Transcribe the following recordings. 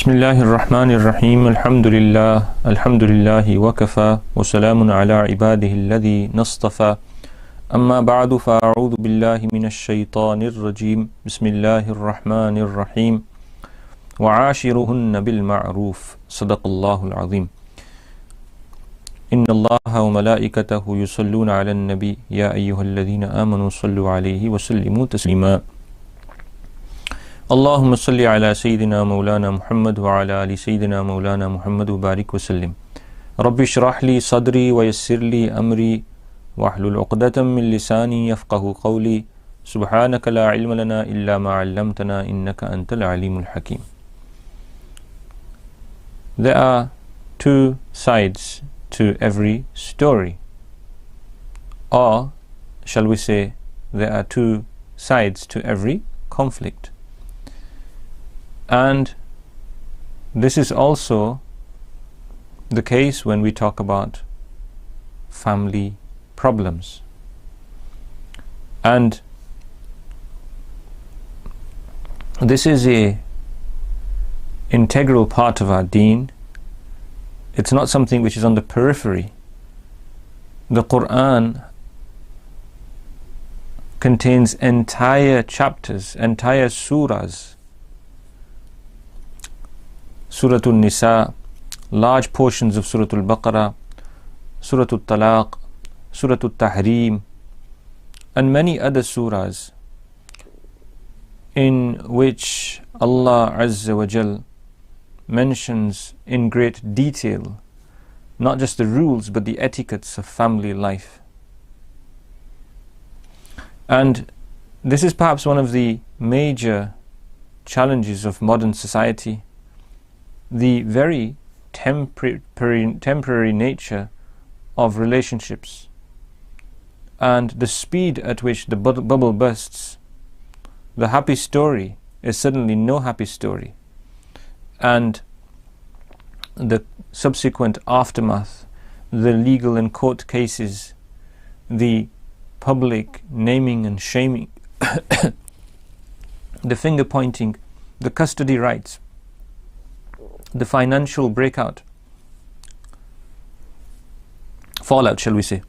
Bismillahir Rahmanir Rahim. Alhamdulillahi wa kafa wa salamun ala ibadihi alladhi nastafa. Amma ba'du fa'a'udhu billahi minash shaytanir rajim. Bismillahir Rahmanir Rahim. Wa'ashiruhunna bil ma'ruf. Sadaqallahul azim. Inna Allaha wa malaikatahu yusalluna 'alan nabi ya ayyuhalladhina amanu sallu 'alayhi wa sallimu taslima. Allahumma salli ala Sayyidina Maulana Muhammad wa ala ali Sayyidina Maulana Muhammad wa barik wa sallim. Rabbi shrah li sadri wa yassir li amri wa ahlul uqdatan min lisani yafqahu qawli. Subhanaka la ilma lana illa ma 'allamtana innaka antal alimul hakim. There are two sides to every story, or shall we say there are two sides to every conflict. And this is also the case when we talk about family problems. And this is a integral part of our deen. It's not something which is on the periphery. The Quran contains entire chapters, entire surahs, Surah An-Nisa, large portions of Surah Al-Baqarah, Surah Al-Talaq, Surah Al-Tahrim, and many other surahs in which Allah Azza wa Jal mentions in great detail not just the rules but the etiquettes of family life. And this is perhaps one of the major challenges of modern society, the very temporary nature of relationships and the speed at which the bubble bursts. The happy story is suddenly no happy story, and the subsequent aftermath, the legal and court cases, the public naming and shaming, the finger pointing, the custody rights, the financial breakout, fallout, shall we say,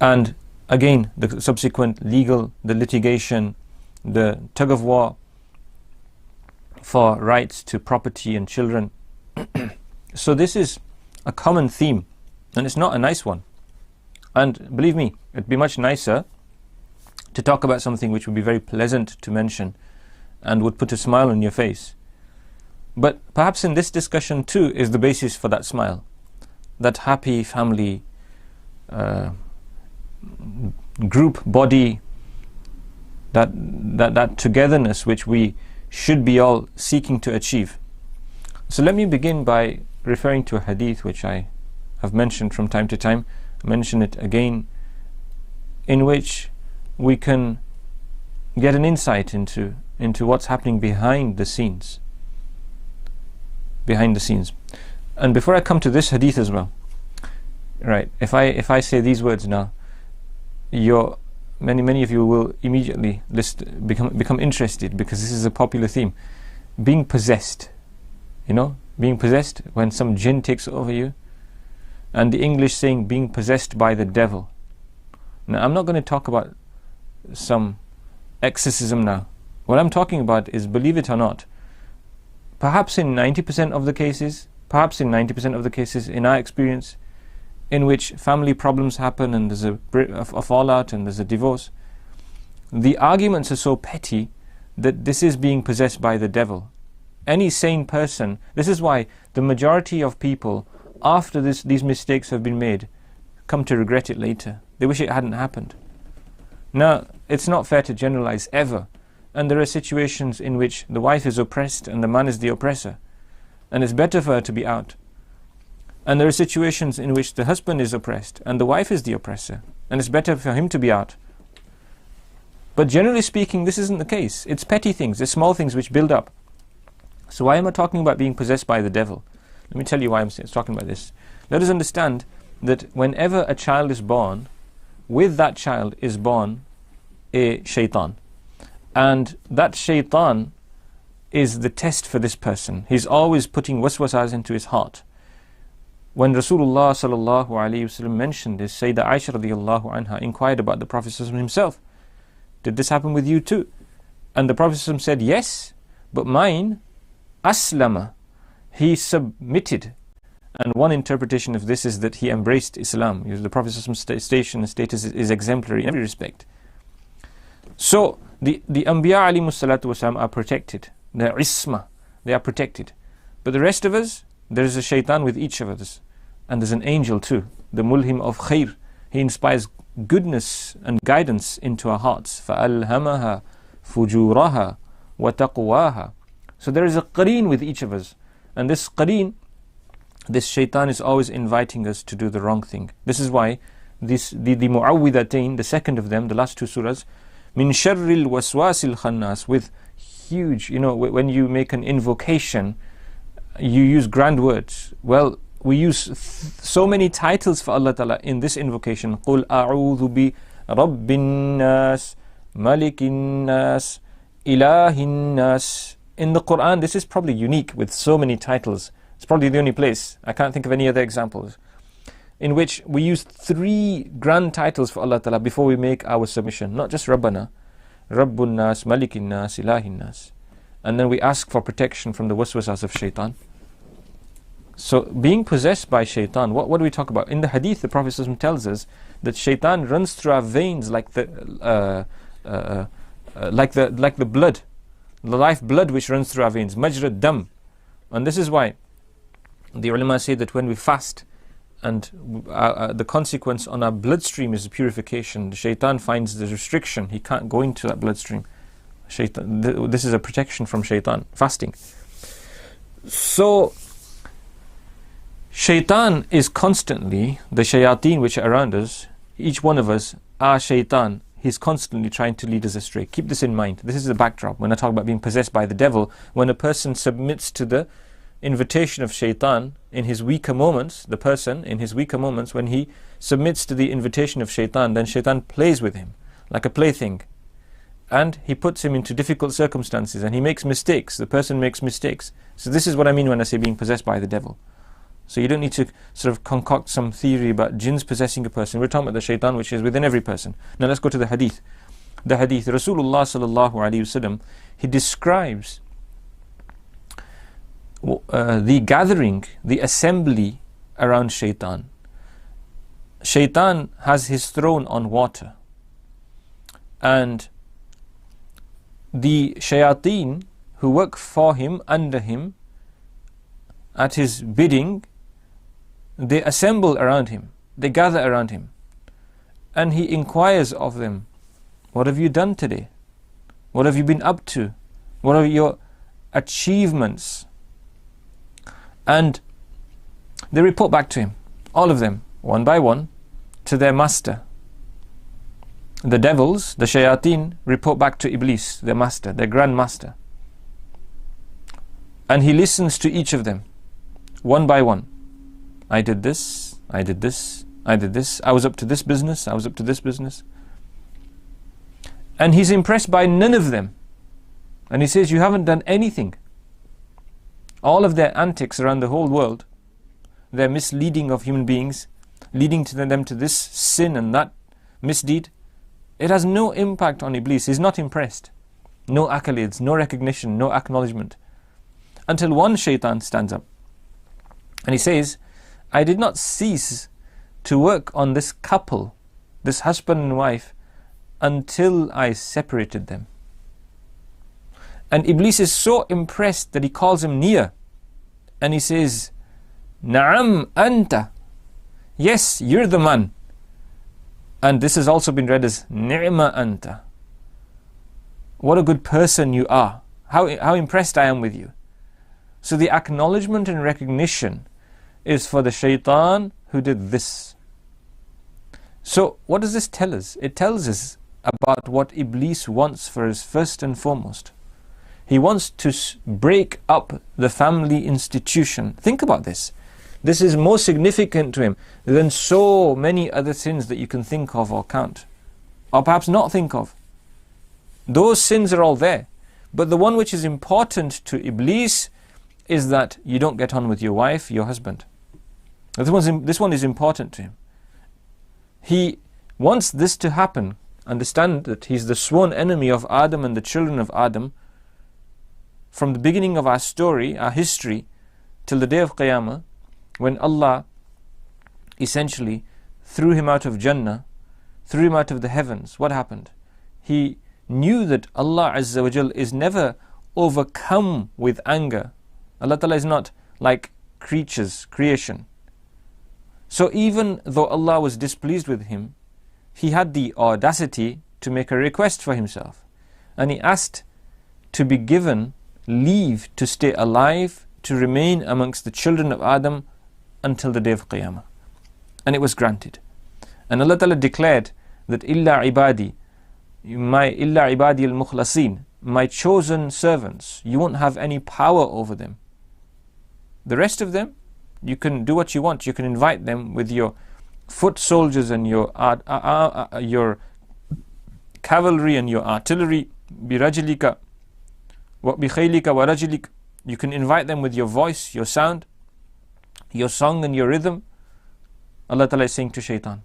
and again the subsequent legal, the litigation, the tug of war for rights to property and children. So this is a common theme, and it's not a nice one. And believe me, it'd be much nicer to talk about something which would be very pleasant to mention and would put a smile on your face. But perhaps in this discussion too is the basis for that smile, that happy family group body, that togetherness which we should be all seeking to achieve. So let me begin by referring to a hadith which I have mentioned from time to time, mention it again, in which we can get an insight into what's happening behind the scenes. And before I come to this hadith as well, right, if I say these words now, many of you will immediately become interested, because this is a popular theme. Being possessed, being possessed, when some jinn takes over you, and the English saying being possessed by the devil. Now I'm not going to talk about some exorcism now. What I'm talking about is, believe it or not, perhaps in 90% of the cases, in our experience, in which family problems happen and there's a fallout and there's a divorce, the arguments are so petty that this is being possessed by the devil. Any sane person, this is why the majority of people, after these mistakes have been made, come to regret it later. They wish it hadn't happened. Now, it's not fair to generalize ever. And there are situations in which the wife is oppressed and the man is the oppressor, and it's better for her to be out. And there are situations in which the husband is oppressed and the wife is the oppressor, and it's better for him to be out. But generally speaking, this isn't the case. It's petty things, it's small things which build up. So why am I talking about being possessed by the devil? Let me tell you why I'm talking about this. Let us understand that whenever a child is born, with that child is born a shaitan. And that shaitan is the test for this person. He's always putting waswasas into his heart. When Rasulullah sallallahu alayhi wasallam mentioned this, Sayyidah Aisha radiallahu anha inquired about the Prophet himself. Did this happen with you too? And the Prophet said, yes, but mine, aslama, he submitted. And one interpretation of this is that he embraced Islam. The Prophet's station and status is exemplary in every respect. So the Anbiya alayhimus salatu wasalam are protected. They're isma, they are protected. But the rest of us, there is a shaitan with each of us. And there's an angel too, the mulhim of khair. He inspires goodness and guidance into our hearts. فَأَلْهَمَهَا فُجُورَهَا وَتَقْوَاهَا. So there is a qareen with each of us. And this qareen, this shaitan is always inviting us to do the wrong thing. This is why the mu'awwidhatain, the second of them, the last two surahs, min sharril waswasil khannas, with huge, when you make an invocation, you use grand words. Well, we use so many titles for Allah Ta'ala in this invocation. قُلْ أَعُوذُ بِرَبِّ النَّاسِ مَلِكِ النَّاسِ إِلَهِ النَّاسِ. In the Quran, this is probably unique with so many titles. It's probably the only place, I can't think of any other examples, in which we use 3 grand titles for Allah Ta'ala before we make our submission. Not just Rabbana, Rabbun Nas, Malikin Nas, Ilahin Nas. And then we ask for protection from the waswasas of shaitan. So being possessed by shaitan, what do we talk about? In the hadith, the Prophet tells us that shaitan runs through our veins like the blood, the life blood which runs through our veins, majrad dam. And this is why the ulama say that when we fast and the consequence on our bloodstream is purification, the shaitan finds the restriction, he can't go into that bloodstream. Shaitan, this is a protection from shaitan, fasting. So shaitan is constantly, the shayateen which are around us, each one of us are shaitan. He's constantly trying to lead us astray. Keep this in mind. This is the backdrop. When I talk about being possessed by the devil, when a person submits to the invitation of shaitan in his weaker moments, the person in his weaker moments, when he submits to the invitation of shaitan, then shaitan plays with him like a plaything. And he puts him into difficult circumstances and he makes mistakes. The person makes mistakes. So this is what I mean when I say being possessed by the devil. So you don't need to sort of concoct some theory about jinns possessing a person. We're talking about the shaitan which is within every person. Now let's go to the hadith. The hadith, Rasulullah sallallahu alayhi wasallam, he describes the gathering, the assembly around shaitan. Shaitan has his throne on water. And the shayateen who work for him, under him, at his bidding, they assemble around him, they gather around him, and he inquires of them, what have you done today? What have you been up to? What are your achievements? And they report back to him, all of them, one by one, to their master. The devils, the shayateen, report back to Iblis, their master, their grand master. And he listens to each of them, one by one. I did this, I did this, I did this, I was up to this business, I was up to this business. And he's impressed by none of them. And he says, you haven't done anything. All of their antics around the whole world, their misleading of human beings, leading to them to this sin and that misdeed, it has no impact on Iblis. He's not impressed. No accolades, no recognition, no acknowledgement. Until one shaitan stands up and he says, I did not cease to work on this couple, this husband and wife, until I separated them. And Iblis is so impressed that he calls him near and he says, Na'am anta. Yes, you're the man. And this has also been read as Ni'ma anta. What a good person you are. How impressed I am with you. So the acknowledgement and recognition is for the shaitan who did this. So what does this tell us? It tells us about what Iblis wants for us first and foremost. He wants to break up the family institution. Think about this. This is more significant to him than so many other sins that you can think of or count, or perhaps not think of. Those sins are all there, But the one which is important to Iblis is that you don't get on with your wife, your husband. This one is important to him. He wants this to happen. Understand that he's the sworn enemy of Adam and the children of Adam from the beginning of our story, our history, till the day of Qiyamah, when Allah essentially threw him out of Jannah, threw him out of the heavens. What happened? He knew that Allah Azza wa Jal is never overcome with anger. Allah Ta'ala is not like creation. So even though Allah was displeased with him, he had the audacity to make a request for himself. And he asked to be given leave to stay alive, to remain amongst the children of Adam until the day of Qiyamah. And it was granted. And Allah Ta'ala declared that illa ibadi al-mukhlasin, my chosen servants, you won't have any power over them. The rest of them, you can do what you want. You can invite them with your foot soldiers and your cavalry and your artillery, birajlika wa bikhaylika wa rajlik. You can invite them with your voice, your sound, your song and your rhythm. Allah Ta'ala is saying to shaitan.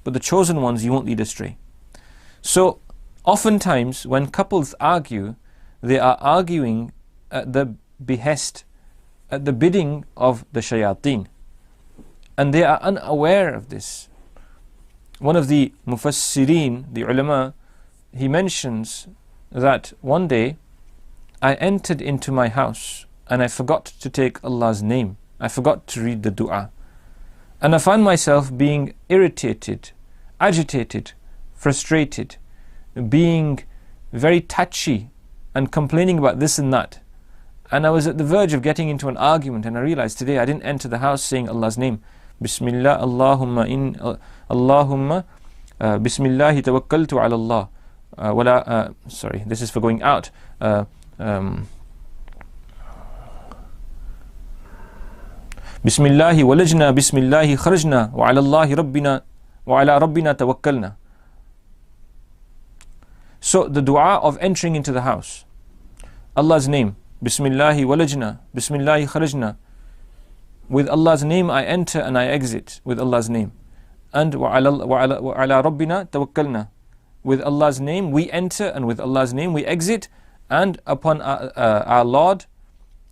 But the chosen ones you won't lead astray. So oftentimes when couples argue, they are arguing at the behest, at the bidding of the shayateen. And they are unaware of this. One of the mufassirin, the ulama, he mentions that one day I entered into my house and I forgot to take Allah's name. I forgot to read the dua. And I found myself being irritated, agitated, frustrated, being very touchy and complaining about this and that. And I was at the verge of getting into an argument, and I realized today I didn't enter the house saying Allah's name. Bismillah, Allahumma, Bismillahi tawakkaltu ala Allah. Sorry, this is for going out. Bismillahi walajna, Bismillahi kharajna, wa ala Allahi rabbina, wa ala rabbina tawakkalna. So the dua of entering into the house, Allah's name, Bismillahi walajna, Bismillahi kharajna. With Allah's name I enter and I exit with Allah's name. And wa ala rabbina tawakkalna. With Allah's name we enter and with Allah's name we exit, and upon our Lord,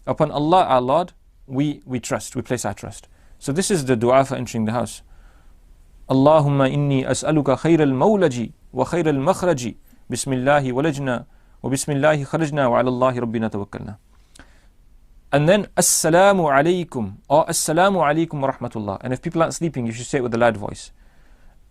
upon Allah our Lord, we trust, we place our trust. So this is the dua for entering the house. Allahumma inni as'aluka khayral mawlaji wa khayral makhraji, Bismillahi walajna wa Bismillahi kharajna wa ala Allahi rabbina tawakkalna. And then Assalamu alaikum, or Assalamu alaikum wa rahmatullah. And if people aren't sleeping, you should say it with a loud voice.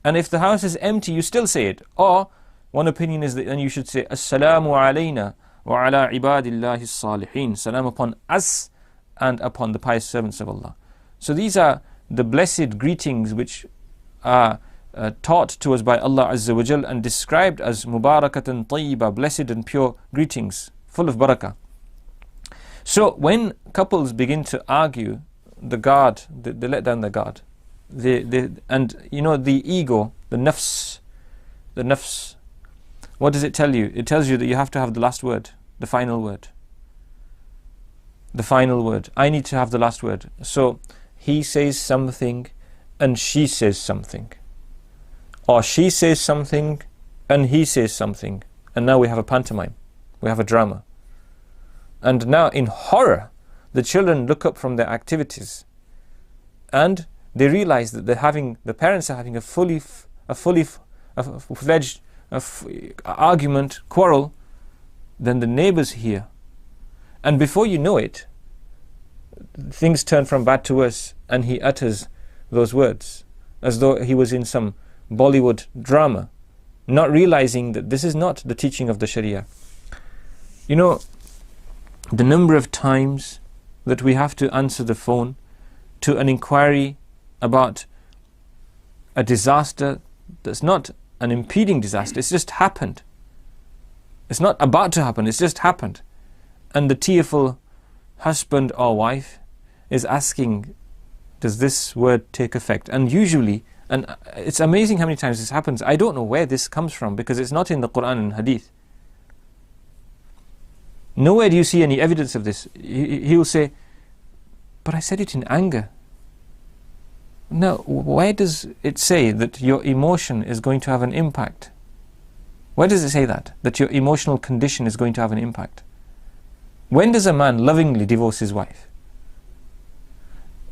And if the house is empty, you still say it. Or one opinion is that then you should say Assalamu alayna wa ala ibadillahi salihin. Salam upon us and upon the pious servants of Allah. So these are the blessed greetings which are taught to us by Allah Azza wa Jal and described as Mubarakatan Tayyibah, blessed and pure greetings, full of barakah. So when couples begin to argue, the guard, they let down the guard. And you know, the ego, the nafs, what does it tell you? It tells you that you have to have the last word, the final word. The final word. I need to have the last word. So he says something and she says something. Or she says something and he says something. And now we have a pantomime. We have a drama. And now in horror, the children look up from their activities and they realize that the parents are having a fully fledged argument, quarrel. Then the neighbors hear. And before you know it, things turn from bad to worse, and he utters those words as though he was in some Bollywood drama, not realizing that this is not the teaching of the Sharia. You know, the number of times that we have to answer the phone to an inquiry about a disaster that's not an impeding disaster, it's just happened. It's not about to happen, it's just happened. And the tearful husband or wife is asking, does this word take effect? And usually, and it's amazing how many times this happens, I don't know where this comes from because it's not in the Quran and Hadith. Nowhere do you see any evidence of this. He will say, but I said it in anger. No, where does it say that your emotion is going to have an impact? Where does it say that your emotional condition is going to have an impact? When does a man lovingly divorce his wife?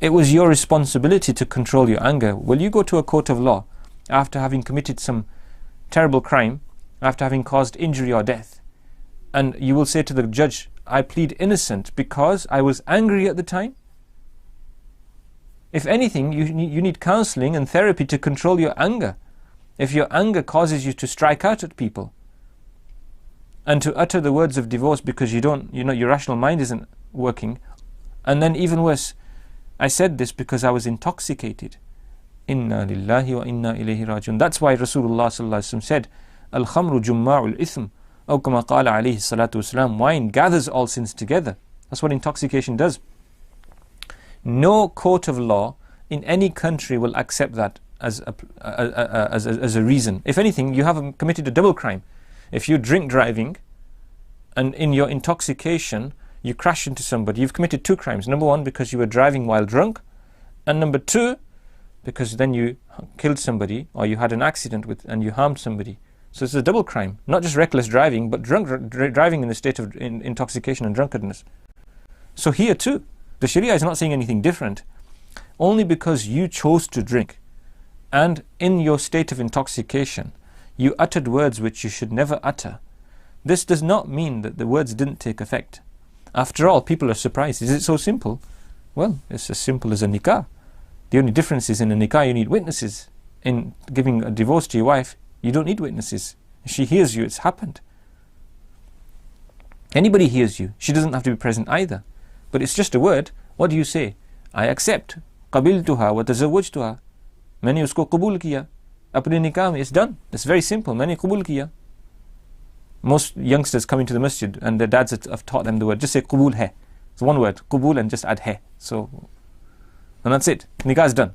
It was your responsibility to control your anger. Will you go to a court of law after having committed some terrible crime, after having caused injury or death, and you will say to the judge, I plead innocent because I was angry at the time? If anything, you need counseling and therapy to control your anger. If your anger causes you to strike out at people and to utter the words of divorce because your rational mind isn't working, and then even worse, I said this because I was intoxicated. Inna lillahi wa inna ilayhi rajiun. That's why Rasulullah sallallahu alaihi wasallam said, Al-khamru jumma'ul ithm. Aw kama qala alayhi salatu wasalam. Wine gathers all sins together. That's what intoxication does. No court of law in any country will accept that as a reason. If anything, you have committed a double crime. If you drink driving and in your intoxication you crash into somebody, you've committed two crimes. Number one, because you were driving while drunk, and number two, because then you killed somebody or you had an accident and you harmed somebody. So it's a double crime, not just reckless driving, but driving in a state of intoxication and drunkenness. So here too, the Sharia is not saying anything different. Only because you chose to drink and in your state of intoxication you uttered words which you should never utter, this does not mean that the words didn't take effect. After all, people are surprised. Is it so simple? Well, it's as simple as a nikah. The only difference is in a nikah you need witnesses. In giving a divorce to your wife, you don't need witnesses. If she hears you, it's happened. Anybody hears you, she doesn't have to be present either. But it's just a word. What do you say? I accept. قبلتها وتزوجتها. मैंने उसको कबूल किया. अपने निकाह में, it's done. It's very simple. मैंने कबूल किया. Most youngsters come into the masjid and their dads have taught them the word. Just say قبول है. It's one word. قبول, and just add है. And that's it. Nikah is done.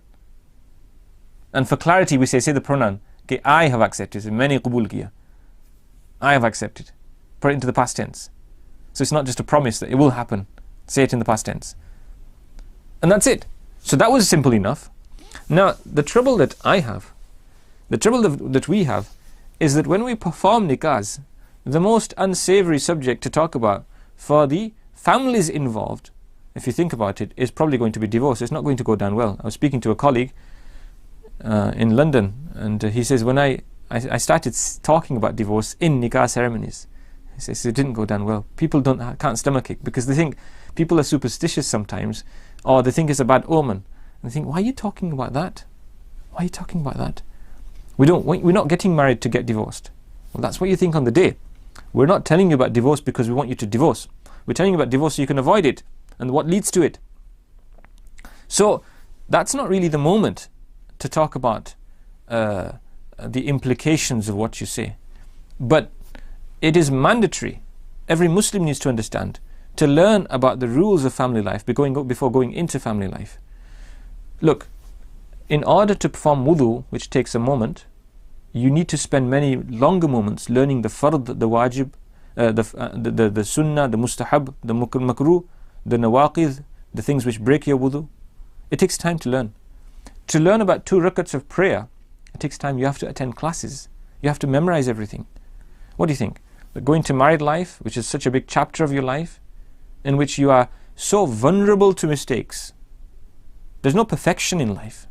And for clarity we say the pronoun. Okay, I have accepted. मैंने कबूल किया. I have accepted. Put it into the past tense. So it's not just a promise that it will happen. Say it in the past tense. And that's it. So that was simple enough. Now, the trouble that I have, the trouble that we have, is that when we perform nikahs, the most unsavory subject to talk about for the families involved, if you think about it, is probably going to be divorce. It's not going to go down well. I was speaking to a colleague in London, and he says, when I started talking about divorce in nikah ceremonies, he says it didn't go down well. People can't stomach it because they think people are superstitious sometimes, or they think it's a bad omen. And they think, why are you talking about that? Why are you talking about that? We're not getting married to get divorced. Well, that's what you think on the day. We're not telling you about divorce because we want you to divorce. We're telling you about divorce so you can avoid it and what leads to it. So that's not really the moment to talk about the implications of what you say. But it is mandatory. Every Muslim needs to understand, to learn about the rules of family life before going into family life. Look, in order to perform wudu, which takes a moment, you need to spend many longer moments learning the fard, the wajib, the sunnah, the mustahab, the makruh, the nawaqid, the things which break your wudu. It takes time to learn. To learn about 2 rakats of prayer, it takes time. You have to attend classes. You have to memorize everything. What do you think? Going to married life, which is such a big chapter of your life, in which you are so vulnerable to mistakes. There's no perfection in life.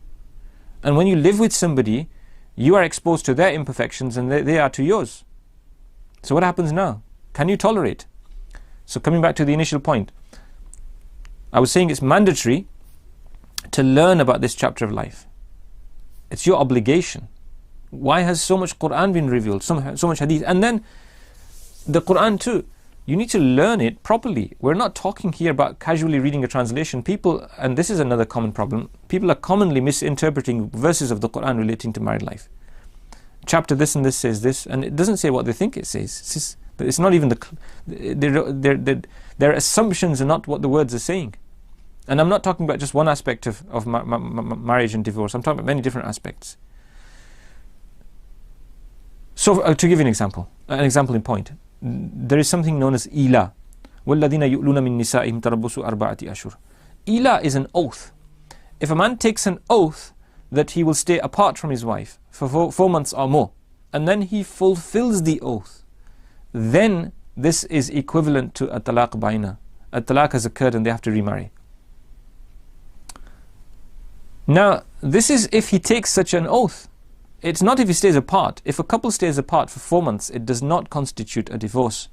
And when you live with somebody, you are exposed to their imperfections and they are to yours. So what happens now? Can you tolerate? So coming back to the initial point, I was saying it's mandatory to learn about this chapter of life. It's your obligation. Why has so much Quran been revealed, so much hadith? And then the Quran too, you need to learn it properly. We're not talking here about casually reading a translation. People, and this is another common problem, people are commonly misinterpreting verses of the Quran relating to married life. Chapter this and this says this, and it doesn't say what they think it says. It's not even their assumptions are not what the words are saying. And I'm not talking about just one aspect of marriage and divorce. I'm talking about many different aspects. So to give you an example in point, there is something known as ila. وَالَّذِينَ يُؤْلُونَ مِن نِسَائِهِمْ تَرَبُّصُ أَرْبَعَةِ أَشْهُرٍ. Ila is an oath. If a man takes an oath that he will stay apart from his wife for 4 months or more, and then he fulfills the oath, then this is equivalent to a talaq baina. A talaq has occurred and they have to remarry. Now, this is if he takes such an oath. It's not if he stays apart. If a couple stays apart for 4 months, it does not constitute a divorce.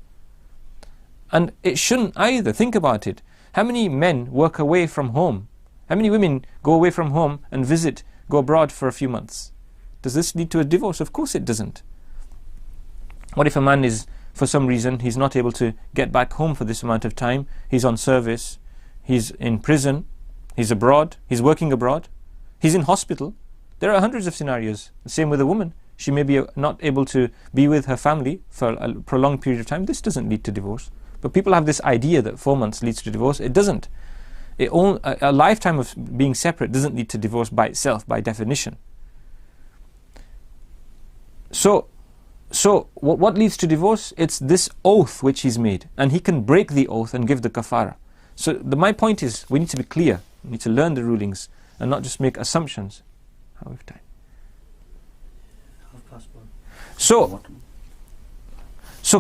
And it shouldn't either. Think about it. How many men work away from home? How many women go away from home and go abroad for a few months? Does this lead to a divorce? Of course it doesn't. What if a man is, for some reason, he's not able to get back home for this amount of time? He's on service, he's in prison, he's abroad, he's working abroad, he's in hospital. There are hundreds of scenarios. The same with a woman. She may be not able to be with her family for a prolonged period of time. This doesn't lead to divorce. But people have this idea that 4 months leads to divorce. It doesn't. A lifetime of being separate doesn't lead to divorce by itself, by definition. So what leads to divorce? It's this oath which he's made, and he can break the oath and give the kafara. So my point is, we need to be clear. We need to learn the rulings and not just make assumptions. How have time? So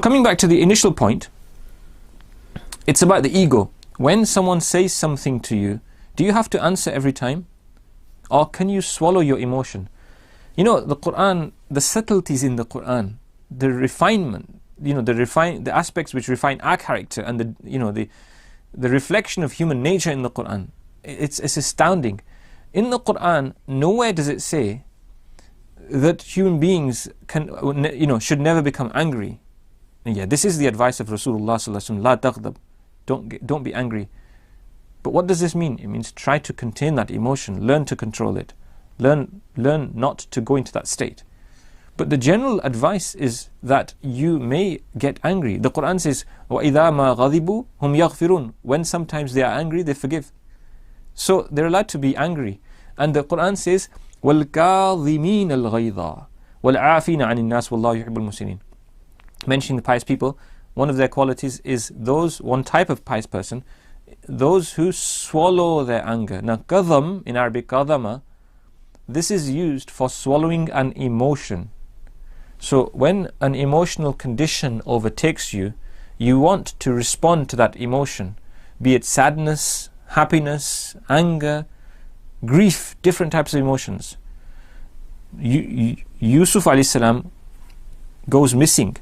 coming back to the initial point, it's about the ego. When someone says something to you, do you have to answer every time? Or can you swallow your emotion? You know, the Quran, the subtleties in the Quran, the refinement, the aspects which refine our character, and the reflection of human nature in the Quran, it's astounding. In the Quran, nowhere does it say that human beings should never become angry. And yeah, this is the advice of Rasulullah sallallahu alaihi wasallam, la taghdab. Don't be angry. But what does this mean? It means try to contain that emotion, learn to control it, learn not to go into that state. But the general advice is that you may get angry. The Quran says, وَإِذَا مَا غَضِبُوا هُمْ يَغْفِرُونَ. When sometimes they are angry, they forgive. So they're allowed to be angry. And the Quran says, وَالْكَاظِمِينَ الْغَيْظَ وَالْعَافِينَ عَنِ النَّاسِ وَاللَّهُ يُحِبُّ الْمُحْسِنِينَ. Mentioning the pious people, one of their qualities is one type of pious person, those who swallow their anger. Now, kadham, in Arabic, kadhama, this is used for swallowing an emotion. So when an emotional condition overtakes you, you want to respond to that emotion, be it sadness, happiness, anger, grief, different types of emotions. Yusuf alayhi salam goes missing.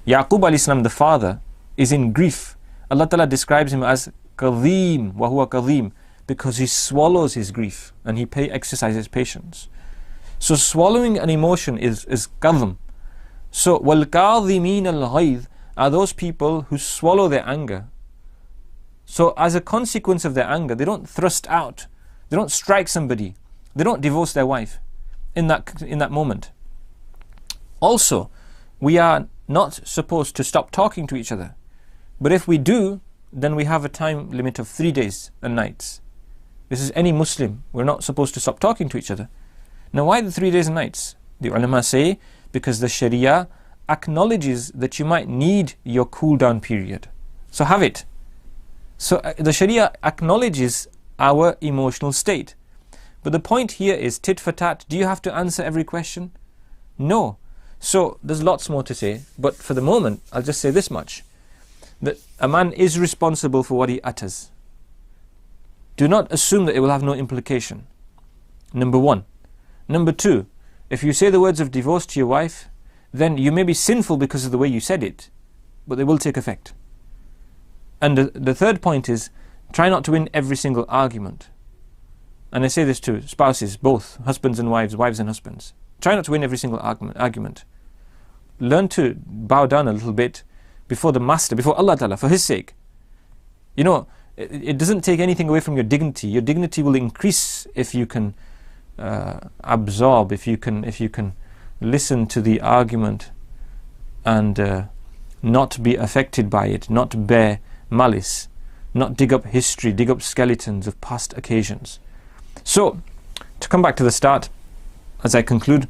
Yaqub alayhi salam, the father, is in grief. Allah Ta'ala describes him as kadhim, wa huwa kadhim, because he swallows his grief and he exercises patience. So swallowing an emotion is kadhim. So وَالْكَاظِمِينَ الْغَيْظِ are those people who swallow their anger. So as a consequence of their anger, they don't thrust out, they don't strike somebody, they don't divorce their wife in that moment. Also, we are not supposed to stop talking to each other. But if we do, then we have a time limit of 3 days and nights. This is any Muslim. We're not supposed to stop talking to each other. Now, why the 3 days and nights? The ulama say, because the Sharia acknowledges that you might need your cool down period. So have it. So the Sharia acknowledges our emotional state. But the point here is tit for tat. Do you have to answer every question? No. So there's lots more to say, but for the moment I'll just say this much, that a man is responsible for what he utters. Do not assume that it will have no implication. Number one. Number two, if you say the words of divorce to your wife, then you may be sinful because of the way you said it, but they will take effect. And the third point is, try not to win every single argument. And I say this to spouses, both husbands and wives, wives and husbands. Try not to win every single argument. Learn to bow down a little bit before the Master, before Allah Ta'ala, for His sake. You know, it doesn't take anything away from your dignity. Your dignity will increase if you can absorb, if you can listen to the argument and not be affected by it, not bear malice, not dig up history, dig up skeletons of past occasions. So, to come back to the start, as I conclude,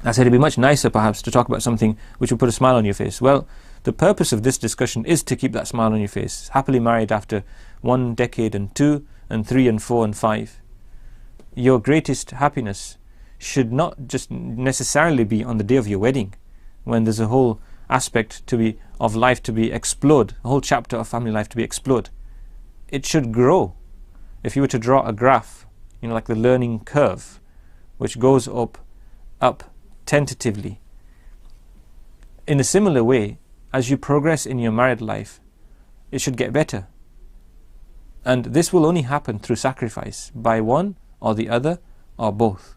I said it'd be much nicer perhaps to talk about something which will put a smile on your face. Well, The purpose of this discussion is to keep that smile on your face. Happily married after 1 decade and 2 and 3 and 4 and 5. Your greatest happiness should not just necessarily be on the day of your wedding, when there's a whole aspect of life to be explored, a whole chapter of family life to be explored. It should grow. If you were to draw a graph, like the learning curve, which goes up tentatively, in a similar way, as you progress in your married life, it should get better. And this will only happen through sacrifice by one or the other or both.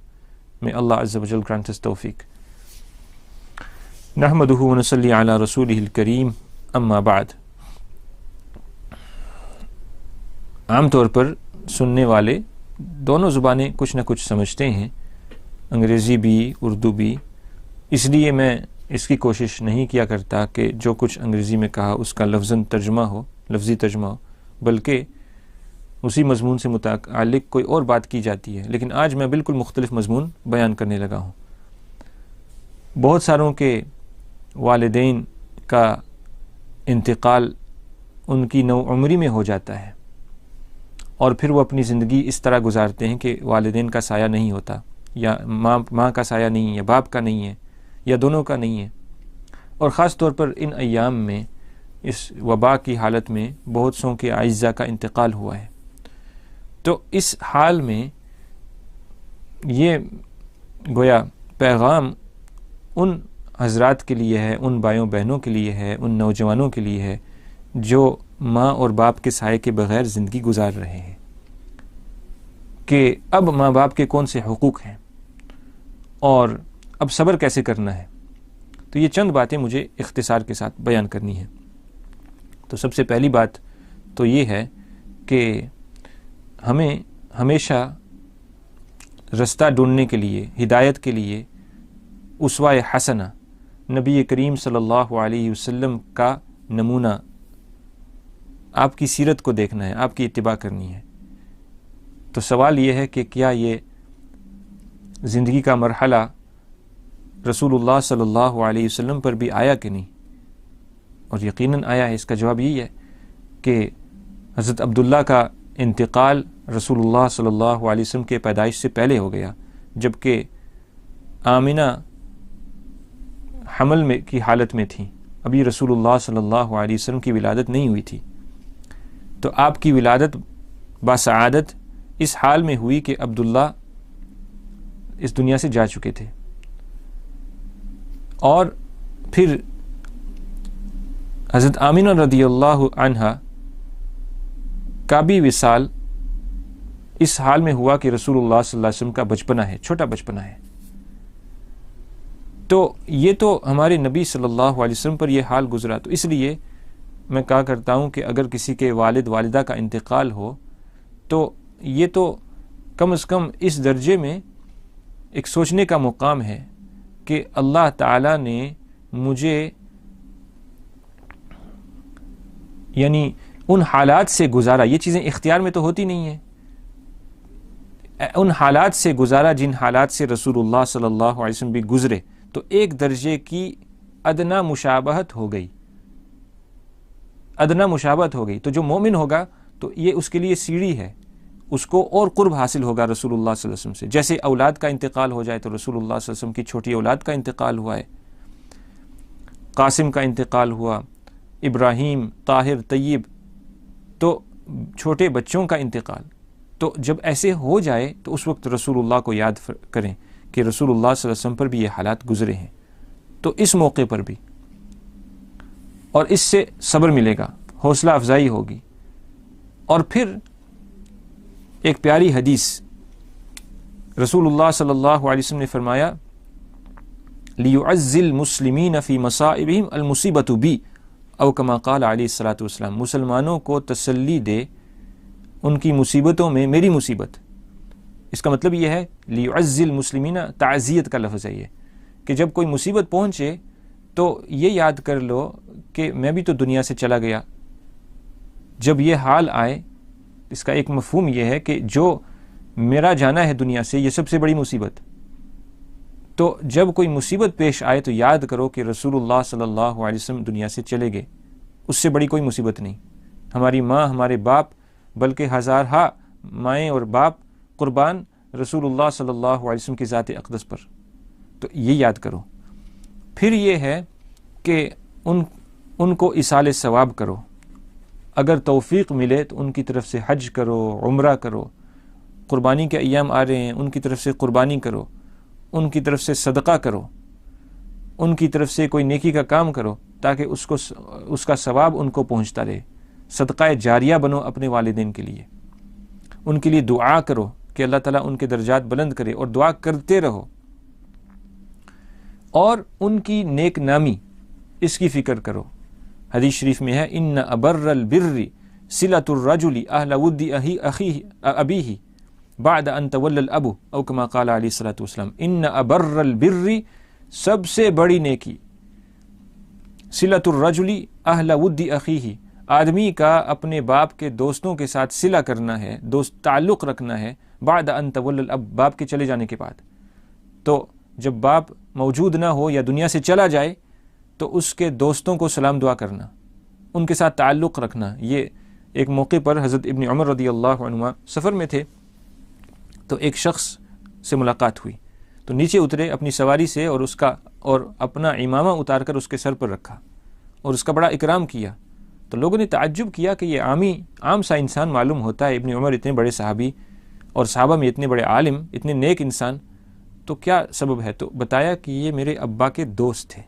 May Allah Azza wa Jal grant us tawfiq. Nahmaduhu wa nusalli ala rasulihil kareem, amma ba'd. عام طور پر سننے والے دونوں زبانیں کچھ نہ کچھ سمجھتے ہیں، انگریزی بھی اردو بھی، اس لیے میں اس کی کوشش نہیں کیا کرتا کہ جو کچھ انگریزی میں کہا اس کا لفظی ترجمہ ہو، بلکہ اسی مضمون سے متعلق کوئی اور بات کی جاتی ہے. لیکن آج میں بالکل مختلف مضمون بیان کرنے لگا ہوں. بہت ساروں کے والدین کا انتقال ان کی نو عمری میں ہو جاتا ہے، اور پھر وہ اپنی زندگی اس طرح گزارتے ہیں کہ والدین کا سایہ نہیں ہوتا، یا ماں کا سایہ نہیں ہے، یا باپ کا نہیں ہے، یا دونوں کا نہیں ہے. اور خاص طور پر ان ایام میں اس وبا کی حالت میں بہت سوں کے اعزاء کا انتقال ہوا ہے. تو اس حال میں یہ گویا پیغام ان حضرات کے لیے ہے، ان بھائیوں بہنوں کے لیے ہے، ان نوجوانوں کے لیے ہے جو ماں اور باپ کے سائے کے بغیر زندگی گزار رہے ہیں، کہ اب ماں باپ کے کون سے حقوق ہیں اور اب صبر کیسے کرنا ہے. تو یہ چند باتیں مجھے اختصار کے ساتھ بیان کرنی ہیں. تو سب سے پہلی بات تو یہ ہے کہ ہمیں ہمیشہ رستہ ڈھونڈنے کے لیے، ہدایت کے لیے اسوہ حسنہ نبی کریم صلی اللہ علیہ وسلم کا نمونہ، آپ کی سیرت کو دیکھنا ہے، آپ کی اتباع کرنی ہے. تو سوال یہ ہے کہ کیا یہ زندگی کا مرحلہ رسول اللہ صلی اللہ علیہ وسلم پر بھی آیا کہ نہیں؟ اور یقیناً آیا ہے. اس کا جواب یہی ہے کہ حضرت عبداللہ کا انتقال رسول اللہ صلی اللہ علیہ وسلم کے پیدائش سے پہلے ہو گیا، جبکہ آمنہ حمل میں کی حالت میں تھی، ابھی رسول اللہ صلی اللہ علیہ وسلم کی ولادت نہیں ہوئی تھی. تو آپ کی ولادت باسعادت اس حال میں ہوئی کہ عبداللہ اس دنیا سے جا چکے تھے، اور پھر حضرت آمنہ رضی اللہ عنہا کا بھی وصال اس حال میں ہوا کہ رسول اللہ صلی اللہ علیہ وسلم کا بچپنا ہے، چھوٹا بچپنا ہے. تو یہ تو ہمارے نبی صلی اللہ علیہ وسلم پر یہ حال گزرا. تو اس لیے میں کہا کرتا ہوں کہ اگر کسی کے والد والدہ کا انتقال ہو تو یہ تو کم از کم اس درجے میں ایک سوچنے کا مقام ہے کہ اللہ تعالیٰ نے مجھے یعنی ان حالات سے گزارا. یہ چیزیں اختیار میں تو ہوتی نہیں ہیں. ان حالات سے گزارا جن حالات سے رسول اللہ صلی اللہ علیہ وسلم بھی گزرے. تو ایک درجے کی ادنا مشابہت ہو گئی، ادنا مشابہت ہو گئی. تو جو مومن ہوگا تو یہ اس کے لیے سیڑھی ہے، اس کو اور قرب حاصل ہوگا رسول اللہ صلی اللہ علیہ وسلم سے. جیسے اولاد کا انتقال ہو جائے تو رسول اللہ صلی اللہ علیہ وسلم کی چھوٹی اولاد کا انتقال ہوا ہے، قاسم کا انتقال ہوا، ابراہیم، طاہر، طیب، تو چھوٹے بچوں کا انتقال. تو جب ایسے ہو جائے تو اس وقت رسول اللہ کو یاد کریں کہ رسول اللہ صلی اللہ علیہ وسلم پر بھی یہ حالات گزرے ہیں. تو اس موقع پر بھی، اور اس سے صبر ملے گا، حوصلہ افزائی ہوگی. اور پھر ایک پیاری حدیث رسول اللہ صلی اللہ علیہ وسلم نے فرمایا، لِيُعَزِّ الْمُسْلِمِينَ فِي مَصَائِبِهِمْ الْمُصِيبَةُ بِي، او کما قال علیہ الصلوۃ والسلام. مسلمانوں کو تسلی دے ان کی مصیبتوں میں میری مصیبت. اس کا مطلب یہ ہے لِيُعَزِّ الْمُسْلِمِينَ، تعزیت کا لفظ ہے یہ، کہ جب کوئی مصیبت پہنچے تو یہ یاد کر لو کہ میں بھی تو دنیا سے چلا گیا. جب یہ حال آئے، اس کا ایک مفہوم یہ ہے کہ جو میرا جانا ہے دنیا سے، یہ سب سے بڑی مصیبت. تو جب کوئی مصیبت پیش آئے تو یاد کرو کہ رسول اللہ صلی اللہ علیہ وسلم دنیا سے چلے گئے، اس سے بڑی کوئی مصیبت نہیں. ہماری ماں، ہمارے باپ، بلکہ ہزارہا مائیں اور باپ قربان رسول اللہ صلی اللہ علیہ وسلم کی ذات اقدس پر. تو یہ یاد کرو. پھر یہ ہے کہ ان کو ایصال ثواب کرو. اگر توفیق ملے تو ان کی طرف سے حج کرو، عمرہ کرو. قربانی کے ایام آ رہے ہیں، ان کی طرف سے قربانی کرو، ان کی طرف سے صدقہ کرو، ان کی طرف سے کوئی نیکی کا کام کرو تاکہ اس کا ثواب ان کو پہنچتا رہے. صدقہ جاریہ بنو اپنے والدین کے لیے. ان کے لیے دعا کرو کہ اللہ تعالیٰ ان کے درجات بلند کرے، اور دعا کرتے رہو. اور ان کی نیک نامی، اس کی فکر کرو. حدیث شریف میں ہے ان ابر البر صلۃ الرجل اہل ود ابیہ بعد ان تولى الاب او كما قال علیہ الصلوۃ والسلام. ان ابر البر، سب سے بڑی نیکی، صلۃ الرجل اہل ود اخیہ، آدمی کا اپنے باپ کے دوستوں کے ساتھ صلہ کرنا ہے، دوست تعلق رکھنا ہے. بعد ان تولى الاب، باپ کے چلے جانے کے بعد. تو جب باپ موجود نہ ہو یا دنیا سے چلا جائے تو اس کے دوستوں کو سلام دعا کرنا، ان کے ساتھ تعلق رکھنا. یہ ایک موقع پر حضرت ابن عمر رضی اللہ عنہما سفر میں تھے تو ایک شخص سے ملاقات ہوئی، تو نیچے اترے اپنی سواری سے اور اپنا امامہ اتار کر اس کے سر پر رکھا اور اس کا بڑا اکرام کیا. تو لوگوں نے تعجب کیا کہ یہ عام سا انسان معلوم ہوتا ہے، ابن عمر اتنے بڑے صحابی اور صحابہ میں اتنے بڑے عالم، اتنے نیک انسان، تو کیا سبب ہے؟ تو بتایا کہ یہ میرے ابا کے دوست تھے،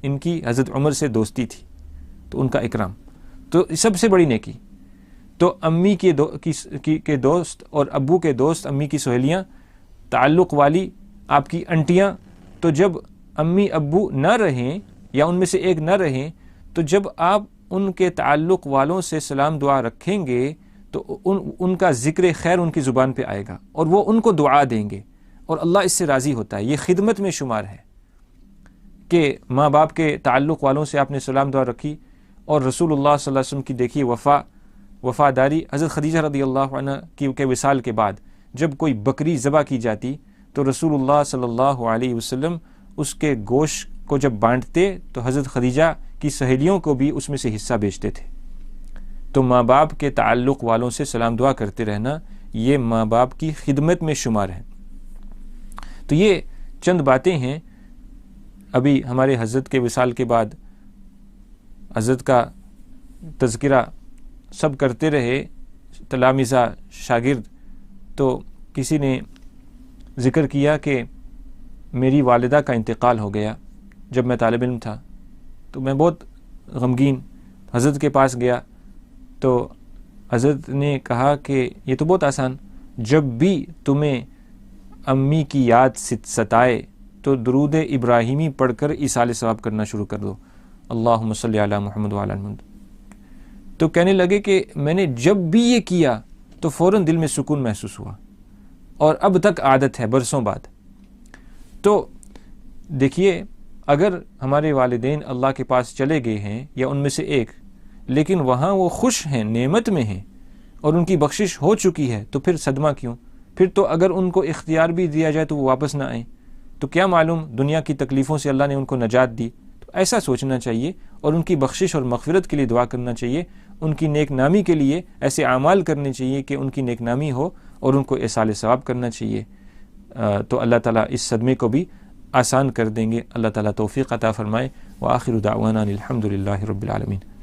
ان کی حضرت عمر سے دوستی تھی، تو ان کا اکرام. تو سب سے بڑی نیکی. تو امی کے دوست اور ابو کے دوست، امی کی سہیلیاں، تعلق والی آپ کی انٹیاں، تو جب امی ابو نہ رہیں یا ان میں سے ایک نہ رہیں تو جب آپ ان کے تعلق والوں سے سلام دعا رکھیں گے تو ان کا ذکر خیر ان کی زبان پہ آئے گا اور وہ ان کو دعا دیں گے، اور اللہ اس سے راضی ہوتا ہے. یہ خدمت میں شمار ہے کہ ماں باپ کے تعلق والوں سے آپ نے سلام دعا رکھی. اور رسول اللہ صلی اللہ علیہ وسلم کی دیکھیے وفاداری. حضرت خدیجہ رضی اللہ عنہ کے وصال کے بعد جب کوئی بکری ذبح کی جاتی تو رسول اللہ صلی اللہ علیہ وسلم اس کے گوشت کو جب بانٹتے تو حضرت خدیجہ کی سہیلیوں کو بھی اس میں سے حصہ بیچتے تھے. تو ماں باپ کے تعلق والوں سے سلام دعا کرتے رہنا یہ ماں باپ کی خدمت میں شمار ہے. تو یہ چند باتیں ہیں. ابھی ہمارے حضرت کے وصال کے بعد حضرت کا تذکرہ سب کرتے رہے، تلامذہ، شاگرد. تو کسی نے ذکر کیا کہ میری والدہ کا انتقال ہو گیا جب میں طالب علم تھا. تو میں بہت غمگین حضرت کے پاس گیا تو حضرت نے کہا کہ یہ تو بہت آسان، جب بھی تمہیں امی کی یاد ستائے تو درود ابراہیمی پڑھ کر ایصال ثواب کرنا شروع کر دو. اللہم صلی علی محمد وعلی آل محمد. تو کہنے لگے کہ میں نے جب بھی یہ کیا تو فوراً دل میں سکون محسوس ہوا اور اب تک عادت ہے برسوں بعد. تو دیکھیے اگر ہمارے والدین اللہ کے پاس چلے گئے ہیں یا ان میں سے ایک، لیکن وہاں وہ خوش ہیں، نعمت میں ہیں اور ان کی بخشش ہو چکی ہے، تو پھر صدمہ کیوں؟ پھر تو اگر ان کو اختیار بھی دیا جائے تو وہ واپس نہ آئیں تو کیا معلوم دنیا کی تکلیفوں سے اللہ نے ان کو نجات دی. تو ایسا سوچنا چاہیے اور ان کی بخشش اور مغفرت کے لیے دعا کرنا چاہیے. ان کی نیک نامی کے لیے ایسے اعمال کرنے چاہیے کہ ان کی نیک نامی ہو اور ان کو ایصال ثواب کرنا چاہیے. تو اللہ تعالیٰ اس صدمے کو بھی آسان کر دیں گے. اللہ تعالیٰ توفیق عطا فرمائے. وآخر دعوانا الحمد للہ رب العالمین.